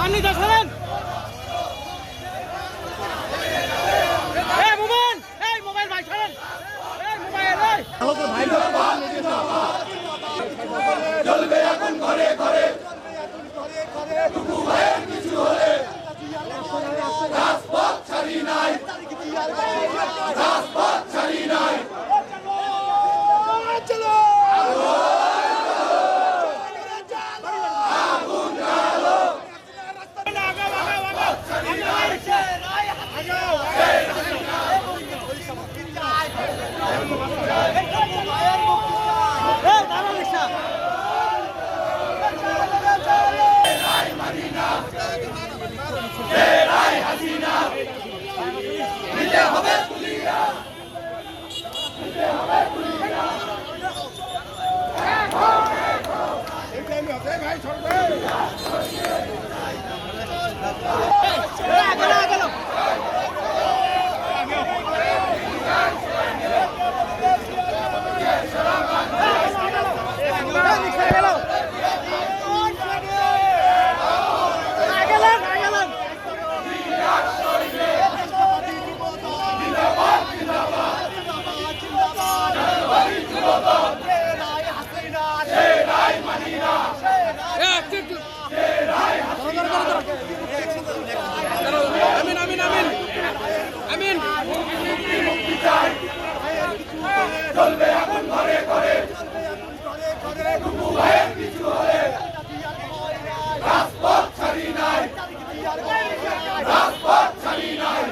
পানি দেন মোবাইল ভাই ছাড়েন মোবাইল জ্বলবে এখন ঘরে ঘরে টুকু ভাইয়ের কিছু হলে রাজপথ ছাড়ি নাই রাজপথ ছাড়ি নাই চলবে এখন ঘরে ঘরে টুকু ভাইয়ের কিছু হলে রাজপথ ছাড়ি নাই রাজপথ ছাড়ি নাই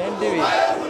NTV